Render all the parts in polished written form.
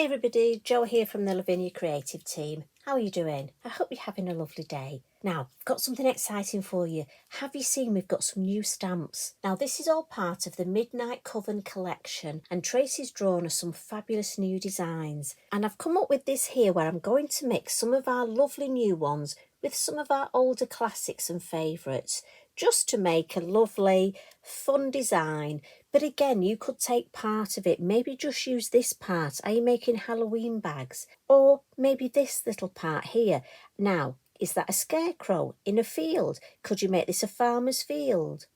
Hey everybody, Jo here from the Lavinia creative team. How are you doing? I hope you're having a lovely day. Now, I've got something exciting for you. Have you seen we've got some new stamps? Now, this is all part of the Midnight Coven collection, and Tracy's drawn us some fabulous new designs. And I've come up with this here where I'm going to mix some of our lovely new ones with some of our older classics and favourites, just to make a lovely, fun design. But again, you could take part of it, maybe just use this part. Are you making Halloween bags? Or maybe this little part here. Now, is that a scarecrow in a field? Could you make this a farmer's field?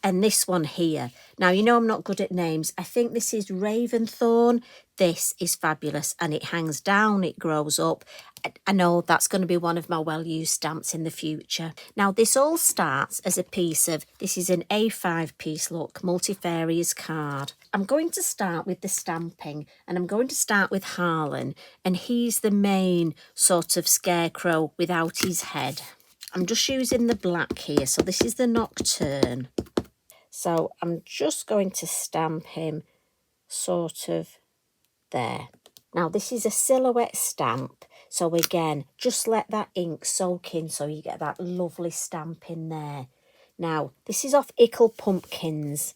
And this one here. Now, you know I'm not good at names. I think this is Raventhorn. This is fabulous, and it hangs down, it grows up. I know that's going to be one of my well-used stamps in the future. Now, this all starts as a piece of, this is an A5 piece, look, multifarious card. I'm going to start with the stamping, and I'm going to start with Harlan, and he's the main sort of scarecrow without his head. I'm just using the black here, so this is the Nocturne. So I'm just going to stamp him sort of there. Now this is a silhouette stamp. So again, just let that ink soak in so you get that lovely stamp in there. Now this is off Ickle Pumpkins.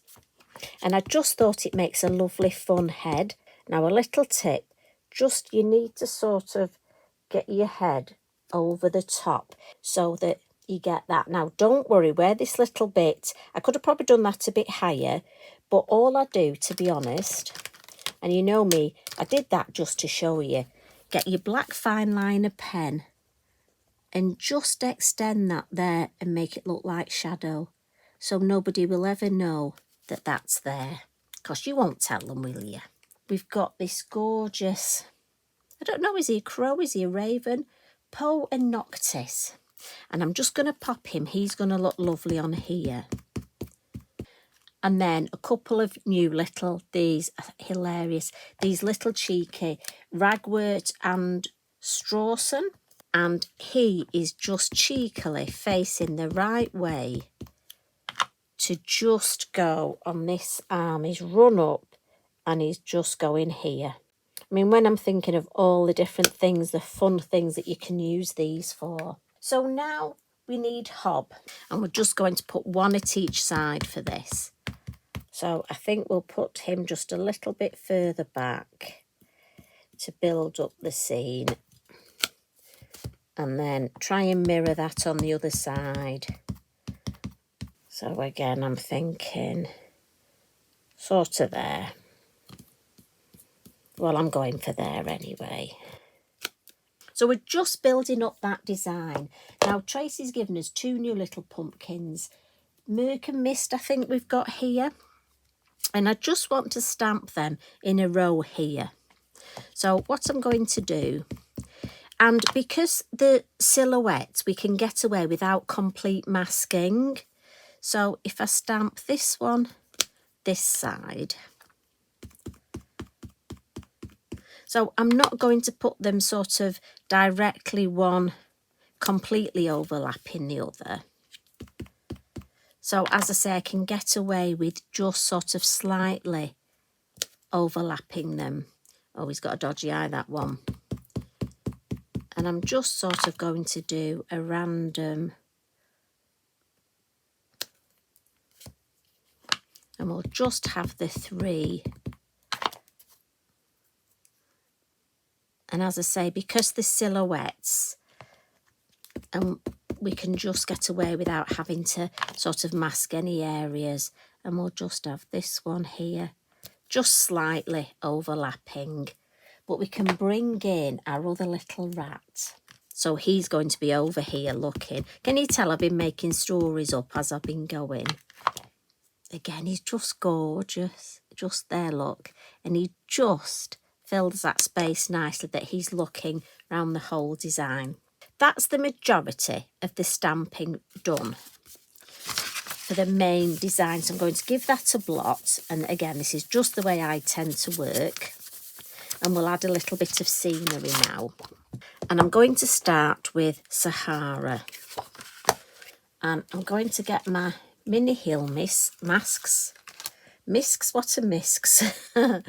And I just thought it makes a lovely fun head. Now a little tip, just you need to sort of get your head over the top so that you get that. Now, don't worry, where this little bit, I could have probably done that a bit higher, but all I do, to be honest, and you know me, I did that just to show you, get your black fine liner pen and just extend that there and make it look like shadow, so nobody will ever know that that's there, because you won't tell them, will you? We've got this gorgeous, I don't know, is he a crow, is he a raven? Poe and Noctis. And I'm just going to pop him. He's going to look lovely on here. And then a couple of new little, these are hilarious, these little cheeky Ragwort and Strawson. And he is just cheekily facing the right way to just go on this arm. He's run up and he's just going here. I mean, when I'm thinking of all the different things, the fun things that you can use these for. So now we need Hob, and we're just going to put one at each side for this. So I think we'll put him just a little bit further back to build up the scene. And then try and mirror that on the other side. So again, I'm thinking sort of there. Well, I'm going for there anyway. So we're just building up that design. Now, Tracy's given us two new little pumpkins. Murk and Mist, I think we've got here. And I just want to stamp them in a row here. So what I'm going to do, and because the silhouette, we can get away without complete masking. So if I stamp this one, this side. So I'm not going to put them sort of directly one completely overlapping the other. So as I say, I can get away with just sort of slightly overlapping them. Oh, he's got a dodgy eye, that one. And I'm just sort of going to do a random, and we'll just have the three. And as I say, because the silhouettes, and we can just get away without having to sort of mask any areas. And we'll just have this one here, just slightly overlapping. But we can bring in our other little rat. So he's going to be over here looking. Can you tell I've been making stories up as I've been going? Again, he's just gorgeous. Just there, look. And he just fills that space nicely that he's looking around the whole design. That's the majority of the stamping done for the main design. So I'm going to give that a blot. And again, this is just the way I tend to work. And we'll add a little bit of scenery now. And I'm going to start with Sahara. And I'm going to get my mini hill masks Misks, what are misks? I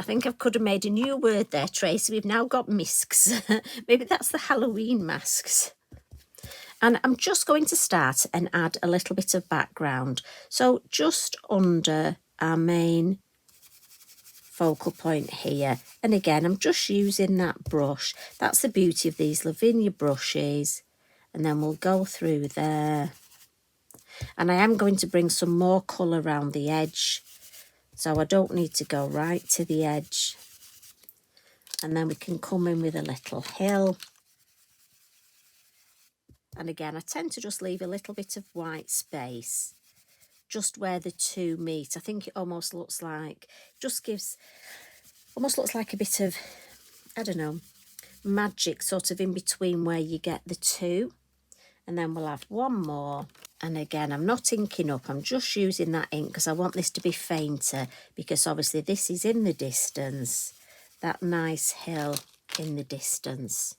think I could have made a new word there, Tracy. We've now got misks. Maybe that's the Halloween masks. And I'm just going to start and add a little bit of background. So just under our main focal point here. And again, I'm just using that brush. That's the beauty of these Lavinia brushes. And then we'll go through there. And I am going to bring some more colour around the edge. So I don't need to go right to the edge. And then we can come in with a little hill. And again, I tend to just leave a little bit of white space just where the two meet. I think it almost looks like, almost looks like a bit of, I don't know, magic sort of in between where you get the two. And then we'll have one more. And again, I'm not inking up, I'm just using that ink because I want this to be fainter, because obviously this is in the distance, that nice hill in the distance.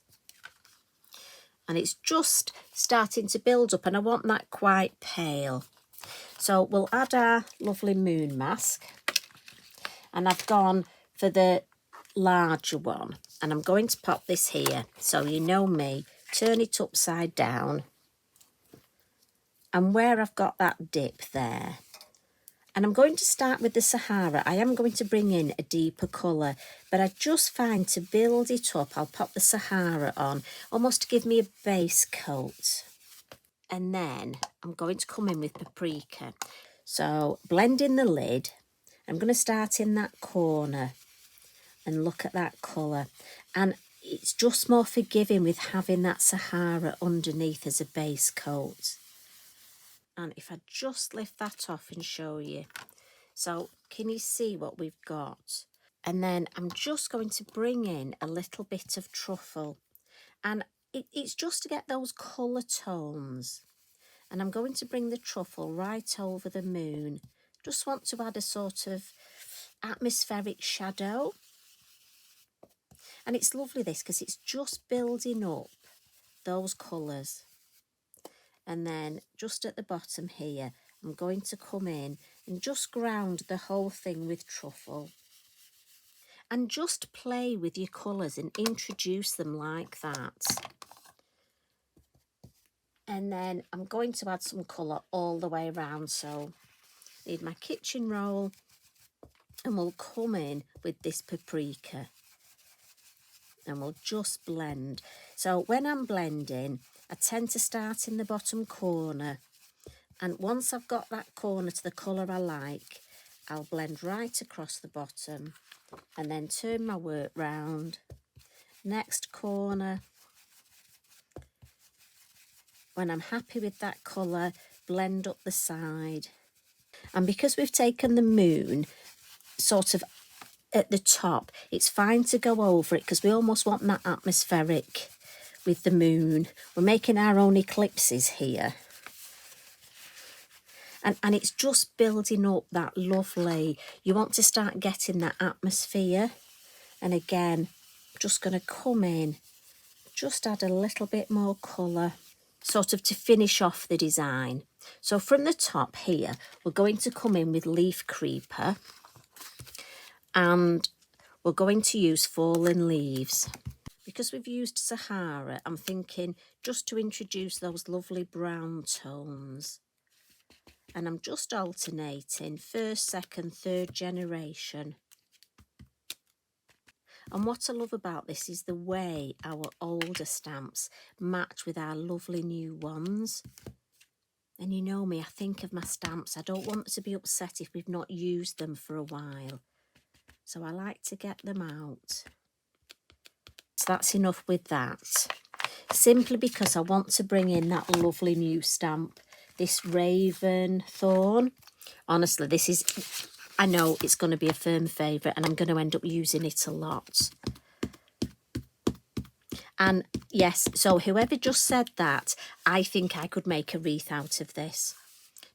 And it's just starting to build up, and I want that quite pale. So we'll add our lovely moon mask, and I've gone for the larger one, and I'm going to pop this here. So you know me, turn it upside down, and where I've got that dip there, and I'm going to start with the Sahara. I am going to bring in a deeper colour, but I just find to build it up, I'll pop the Sahara on, almost to give me a base coat. And then I'm going to come in with paprika. So blend in the lid. I'm going to start in that corner and look at that colour. And it's just more forgiving with having that Sahara underneath as a base coat. And if I just lift that off and show you. So can you see what we've got? And then I'm just going to bring in a little bit of truffle. And it's just to get those colour tones. And I'm going to bring the truffle right over the moon. Just want to add a sort of atmospheric shadow. And it's lovely this, because it's just building up those colours. And then just at the bottom here, I'm going to come in and just ground the whole thing with truffle. And just play with your colours and introduce them like that. And then I'm going to add some colour all the way around. So I need my kitchen roll, and we'll come in with this paprika. And we'll just blend. So when I'm blending, I tend to start in the bottom corner, and once I've got that corner to the colour I like, I'll blend right across the bottom and then turn my work round. Next corner. When I'm happy with that colour, blend up the side. And because we've taken the moon sort of at the top, it's fine to go over it, because we almost want that atmospheric with the moon. We're making our own eclipses here. And it's just building up that lovely, you want to start getting that atmosphere. And again, I'm just going to come in, just add a little bit more colour, sort of to finish off the design. So from the top here, we're going to come in with leaf creeper, and we're going to use fallen leaves. Because we've used Sahara, I'm thinking just to introduce those lovely brown tones. And I'm just alternating first, second, third generation. And what I love about this is the way our older stamps match with our lovely new ones. And you know me, I think of my stamps. I don't want to be upset if we've not used them for a while. So I like to get them out. So that's enough with that. Simply because I want to bring in that lovely new stamp, this Raven Thorn. Honestly, this is, I know it's going to be a firm favourite, and I'm going to end up using it a lot. And yes, so whoever just said that, I think I could make a wreath out of this.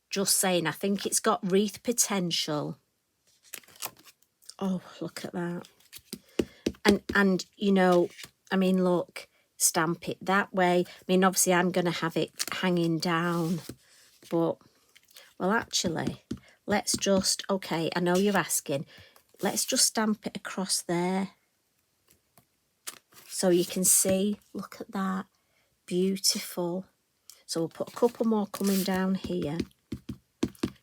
Just saying, I think it's got wreath potential. Oh, look at that. And you know, I mean, look, stamp it that way. I mean, obviously I'm going to have it hanging down, but, well, actually, let's just, okay, I know you're asking, let's just stamp it across there. So you can see, look at that, beautiful. So we'll put a couple more coming down here.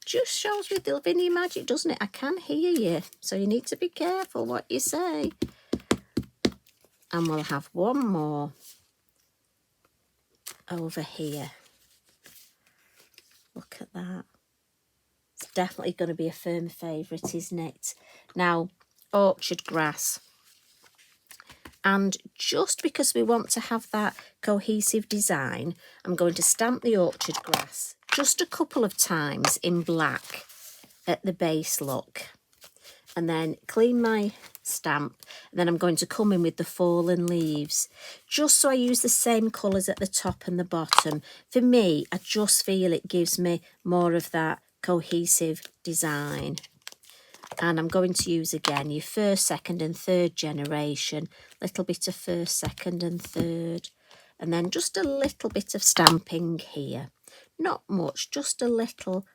Just shows with the Lavinia magic, doesn't it? I can hear you, so you need to be careful what you say. And we'll have one more over here. Look at that. It's definitely going to be a firm favourite, isn't it? Now, orchard grass. And just because we want to have that cohesive design, I'm going to stamp the orchard grass just a couple of times in black at the base look. And then clean my stamp. And then I'm going to come in with the fallen leaves. Just so I use the same colours at the top and the bottom. For me, I just feel it gives me more of that cohesive design. And I'm going to use again your first, second and third generation. Little bit of first, second and third. And then just a little bit of stamping here. Not much, just a little.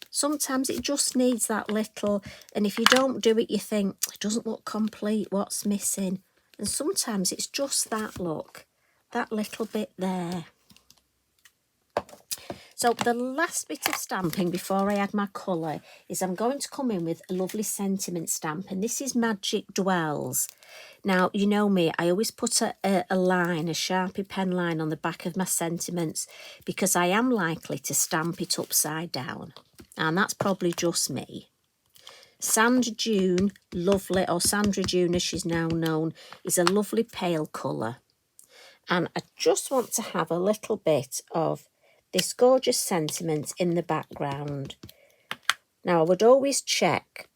Sometimes it just needs that little. And if you don't do it, you think, it doesn't look complete, what's missing? And sometimes it's just that look, that little bit there. So the last bit of stamping before I add my colour is I'm going to come in with a lovely sentiment stamp, and this is Magic Dwells. Now, you know me, I always put a line, a Sharpie pen line on the back of my sentiments because I am likely to stamp it upside down, and that's probably just me. Sand Dune, lovely, or Sandra Dune as she's now known, is a lovely pale colour. And I just want to have a little bit of this gorgeous sentiment in the background. Now, I would always check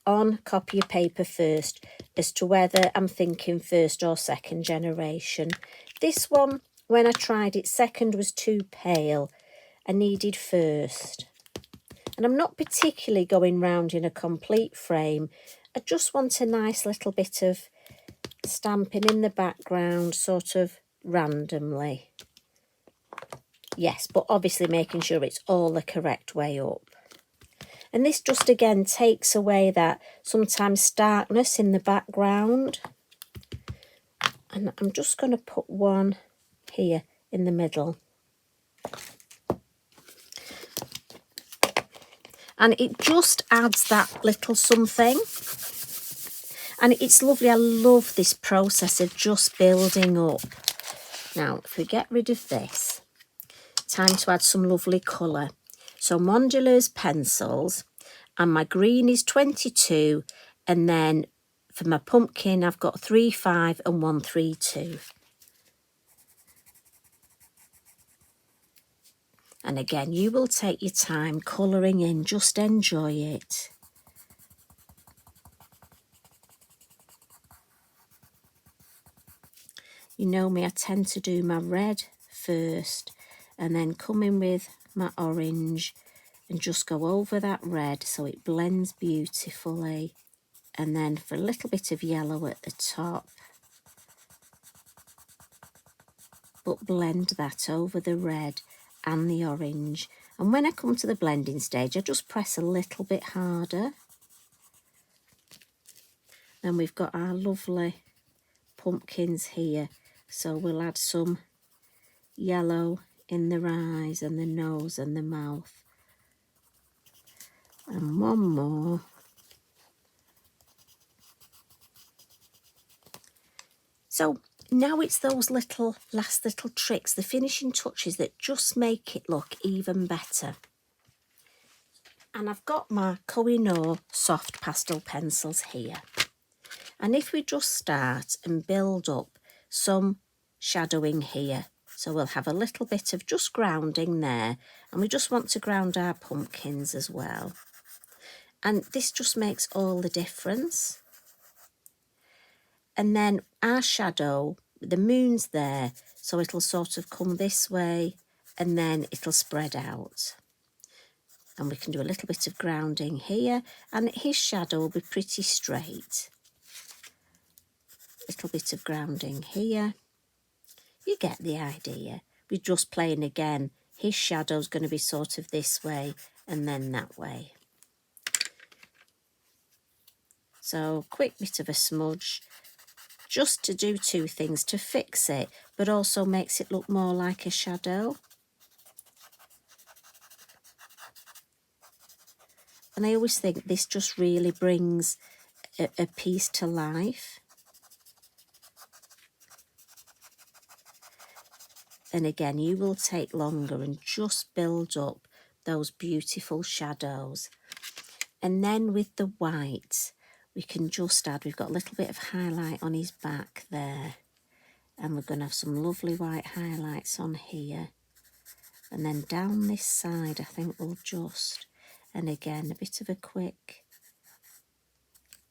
on copy of paper first as to whether I'm thinking first or second generation. This one, when I tried it, second was too pale. I needed first. And I'm not particularly going round in a complete frame. I just want a nice little bit of stamping in the background, sort of randomly. Yes, but obviously making sure it's all the correct way up. And this just again takes away that sometimes starkness in the background. And I'm just going to put one here in the middle. And it just adds that little something. And it's lovely. I love this process of just building up. Now, if we get rid of this, time to add some lovely colour. So Mondelez pencils, and my green is 22, and then for my pumpkin I've got 35 and 132. And again, you will take your time colouring in, just enjoy it. You know me, I tend to do my red first and then come in with my orange and just go over that red so it blends beautifully. And then for a little bit of yellow at the top, but blend that over the red and the orange. And when I come to the blending stage, I just press a little bit harder. And we've got our lovely pumpkins here. So we'll add some yellow in the eyes and the nose and the mouth. And one more. So now it's those last little tricks, the finishing touches that just make it look even better. And I've got my Koh-i-Noor soft pastel pencils here. And if we just start and build up some shadowing here. So we'll have a little bit of just grounding there. And we just want to ground our pumpkins as well. And this just makes all the difference. And then our shadow, the moon's there, so it'll sort of come this way and then it'll spread out. And we can do a little bit of grounding here, and his shadow will be pretty straight. Little bit of grounding here. You get the idea. We're just playing again his shadow's going to be sort of this way and then that way. So quick bit of a smudge, just to do two things, to fix it, but also makes it look more like a shadow. And I always think this just really brings a piece to life. And again, you will take longer and just build up those beautiful shadows. And then with the white, we can just add, we've got a little bit of highlight on his back there. And we're going to have some lovely white highlights on here. And then down this side, I think we'll just, and again, a bit of a quick,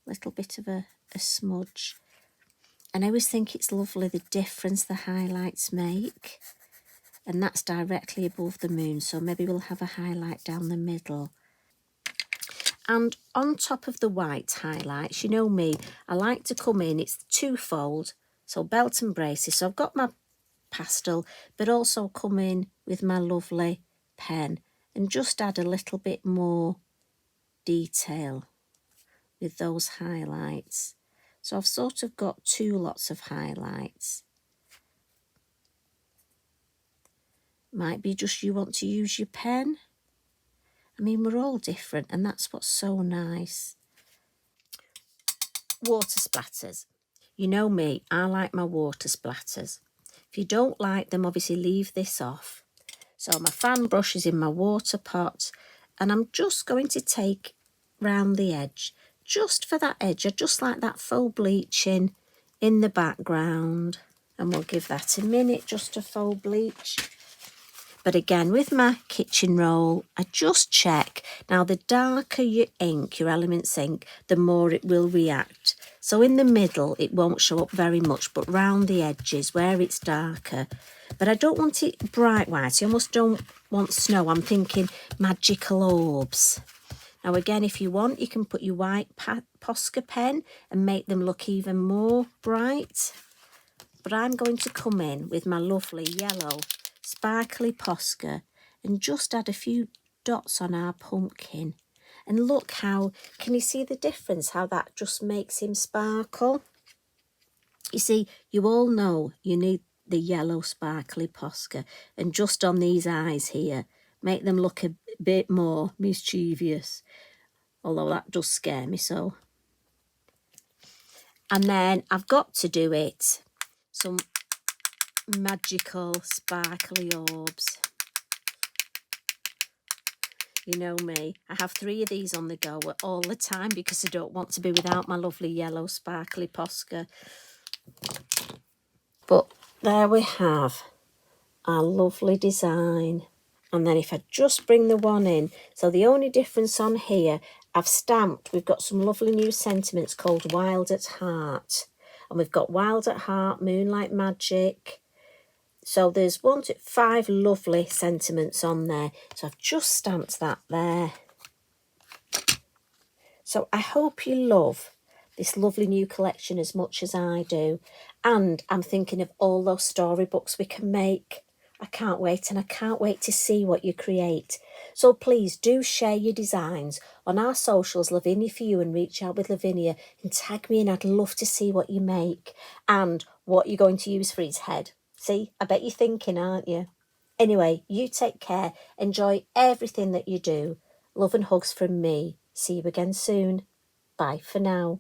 little bit of a smudge. And I always think it's lovely the difference the highlights make. And that's directly above the moon, so maybe we'll have a highlight down the middle. And on top of the white highlights, you know me, I like to come in, it's twofold, so belt and braces. So I've got my pastel, but also come in with my lovely pen and just add a little bit more detail with those highlights. So I've sort of got two lots of highlights. Might be just you want to use your pen. I mean, we're all different, and that's what's so nice. Water splatters. You know me, I like my water splatters. If you don't like them, obviously leave this off. So my fan brush is in my water pot, and I'm just going to take round the edge. Just for that edge, I just like that faux bleaching in the background. And we'll give that a minute just to faux bleach. But again, with my kitchen roll, I just check. Now, the darker your ink, your Elements ink, the more it will react. So in the middle, it won't show up very much, but round the edges where it's darker. But I don't want it bright white. I almost don't want snow. I'm thinking magical orbs. Now, again, if you want, you can put your white Posca pen and make them look even more bright. But I'm going to come in with my lovely yellow sparkly Posca and just add a few dots on our pumpkin. And look how, can you see the difference, how that just makes him sparkle? You see, you all know you need the yellow sparkly Posca. And just on these eyes here, make them look a bit more mischievous. Although that does scare me so. And then I've got to do it. Some magical sparkly orbs. You know me, I have 3 of these on the go all the time because I don't want to be without my lovely yellow sparkly Posca. But there we have our lovely design. And then if I just bring the one in, so the only difference on here, I've stamped, we've got some lovely new sentiments called Wild at Heart. And we've got Wild at Heart, Moonlight Magic. So there's 1 to 5 lovely sentiments on there. So I've just stamped that there. So I hope you love this lovely new collection as much as I do. And I'm thinking of all those storybooks we can make. I can't wait, and I can't wait to see what you create. So please do share your designs on our socials, Lavinia for You and Reach Out with Lavinia, and tag me in. I'd love to see what you make and what you're going to use for his head. See, I bet you're thinking, aren't you? Anyway, you take care. Enjoy everything that you do. Love and hugs from me. See you again soon. Bye for now.